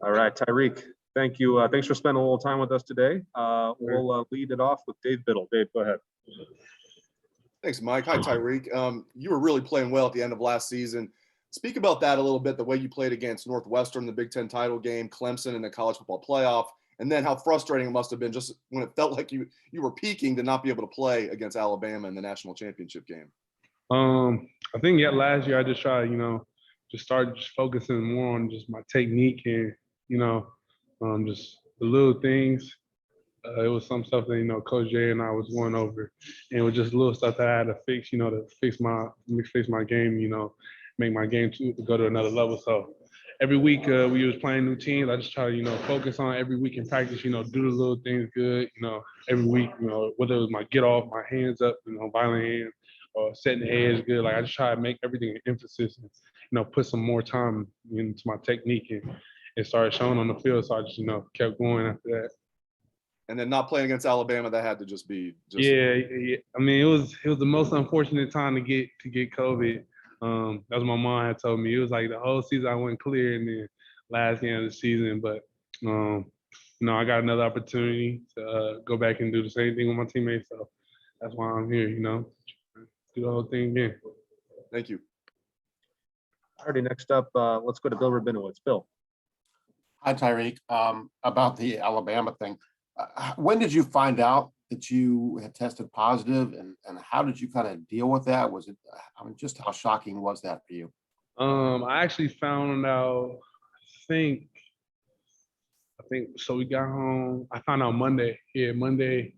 All right, Tyreke, thank you. Thanks for spending a little time with us today. We'll lead it off with Dave Biddle. Dave, go ahead. Thanks, Mike. Hi, Tyreke. You were really playing well at the end of last season. Speak about that a little bit, the way you played against Northwestern, the Big Ten title game, Clemson in the college football playoff, and then how frustrating it must have been just when it felt like you were peaking to not be able to play against Alabama in the national championship game. I think last year I just tried, just started just focusing more on just my technique and, just the little things. It was some stuff that, Coach Jay and I was going over, and it was just little stuff that I had to fix, to fix my game, make my game to go to another level. So every week we was playing new teams. I just try to, focus on every week in practice, do the little things good, every week, whether it was my get off, my hands up, violent hands, or setting the edge good. Like I just try to make everything an emphasis and, put some more time into my technique, and it started showing on the field. So I just, kept going after that. And then not playing against Alabama, that had to just be. Yeah. I mean, it was the most unfortunate time to get COVID. That's what my mom had told me. It was like the whole season I went clear, and then last game of the season. But I got another opportunity to go back and do the same thing with my teammates. So that's why I'm here. Do the whole thing again. Thank you. Alrighty, next up, let's go to Bill Rabinowitz. Bill. Hi, Tyreke. About the Alabama thing. When did you find out that you had tested positive, and how did you kind of deal with that? Was it, just how shocking was that for you? I actually found out, I think, so we got home. I found out Monday. Yeah, Monday,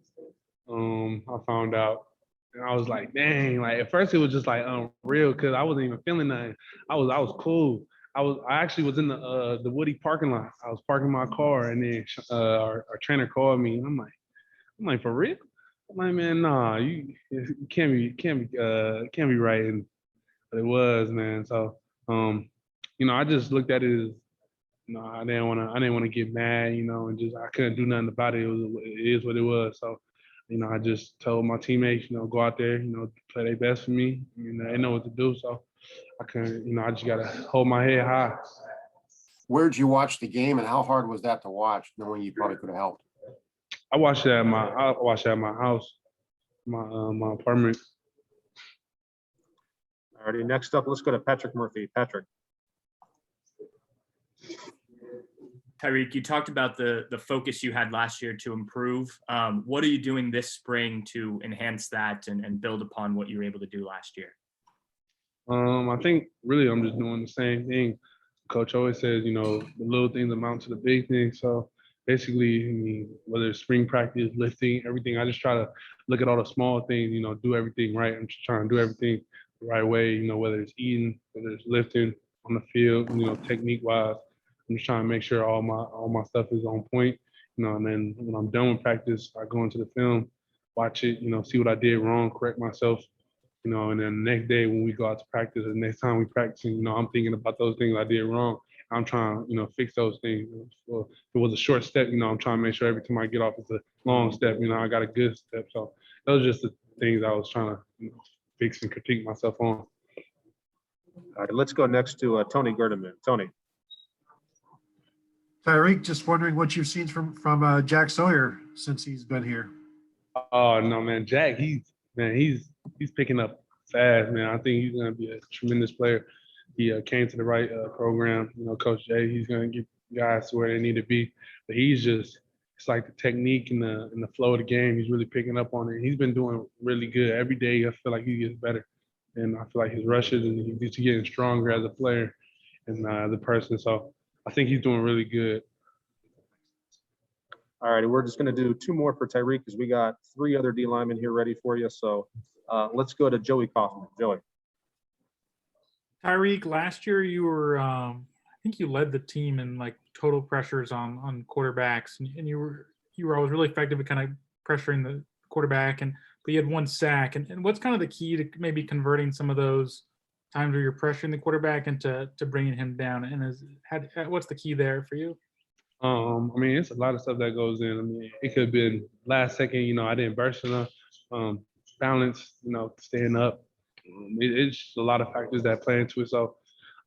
I found out. And I was like, dang, like at first it was just like unreal because I wasn't even feeling nothing. I was cool. I actually was in the Woody parking lot. I was parking my car, and then our trainer called me, and I'm like, for real? I'm like, man, nah, you can't be right. And but it was, man. So I just looked at it as, I didn't want to get mad, and just I couldn't do nothing about it. It is what it was. So I just told my teammates, go out there, play their best for me. They know what to do. So I couldn't, I just gotta hold my head high. Where'd you watch the game, and how hard was that to watch, knowing you probably could have helped? I watched it at my house, my apartment. Alrighty, next up, let's go to Patrick Murphy. Patrick. Tyreke, you talked about the focus you had last year to improve. What are you doing this spring to enhance that and build upon what you were able to do last year? I think really I'm just doing the same thing. Coach always says, the little things amount to the big things. So basically, whether it's spring practice, lifting, everything, I just try to look at all the small things, do everything right. I'm just trying to do everything the right way, whether it's eating, whether it's lifting on the field, technique wise. I'm just trying to make sure all my stuff is on point, and then when I'm done with practice, I go into the film, watch it, see what I did wrong, correct myself, and then the next day when we go out to practice, the next time we practice, I'm thinking about those things I did wrong. I'm trying, fix those things. So if it was a short step, I'm trying to make sure every time I get off, it's a long step. I got a good step. So those are just the things I was trying to fix and critique myself on. All right, let's go next to Tony Gerdeman. Tony. Tyreke, just wondering what you've seen from Jack Sawyer since he's been here. Oh no, man, Jack, he's picking up fast, man. I think he's gonna be a tremendous player. He came to the right program. Coach Jay, he's gonna get guys to where they need to be. But it's like the technique and the flow of the game. He's really picking up on it. He's been doing really good every day. I feel like he gets better, and I feel like his rushes and he's getting stronger as a player and as a person. So I think he's doing really good. All right, we're just going to do two more for Tyreke because we got three other D linemen here ready for you. So let's go to Joey Kaufman. Joey. Tyreke, last year you were, I think you led the team in like total pressures on quarterbacks, and you were always really effective at kind of pressuring the quarterback, but you had one sack. And what's kind of the key to maybe converting some of those times where you're pressuring the quarterback into bringing him down? And what's the key there for you? It's a lot of stuff that goes in. It could have been last second, I didn't burst enough, balance, staying up. It's just a lot of factors that play into it. So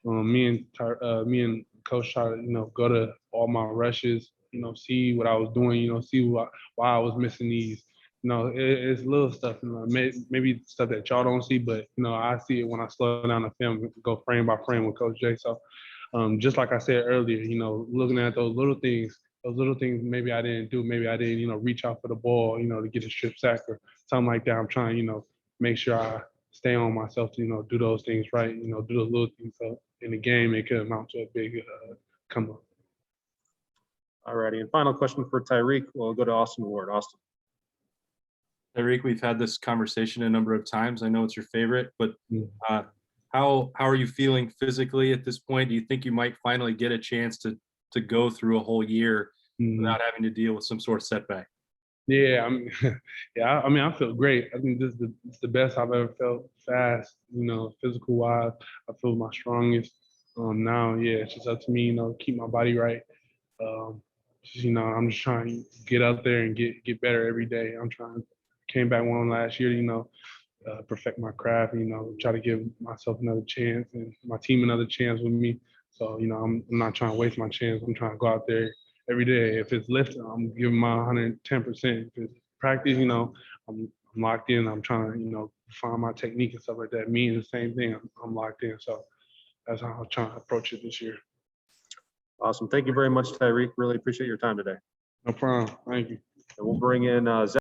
me and Coach try to, go to all all my rushes, see what I was doing, see why I was missing these. It's little stuff, maybe stuff that y'all don't see, but, I see it when I slow down the film, go frame by frame with Coach Jay. So just like I said earlier, looking at those little things maybe I didn't do, maybe I didn't, reach out for the ball, to get a strip sack or something like that. I'm trying, make sure I stay on myself to, do those things right, do those little things. So in the game, it could amount to a big come up. All righty. And final question for Tyreke. We'll go to Austin Ward. Austin. Tyreke, we've had this conversation a number of times. I know it's your favorite, but how are you feeling physically at this point? Do you think you might finally get a chance to go through a whole year without having to deal with some sort of setback? Yeah, I feel great. I think this is the best I've ever felt fast, physical wise. I feel my strongest. Now, yeah, it's just up to me, keep my body right. I'm just trying to get out there and get better every day. Came back one last year, perfect my craft, try to give myself another chance and my team another chance with me. So, I'm not trying to waste my chance. I'm trying to go out there every day. If it's lifting, I'm giving my 110%. If it's practice, I'm locked in. I'm trying to, find my technique and stuff like that. Me, the same thing. I'm locked in. So that's how I'm trying to approach it this year. Awesome. Thank you very much, Tyreke. Really appreciate your time today. No problem. Thank you. And we'll bring in Zach.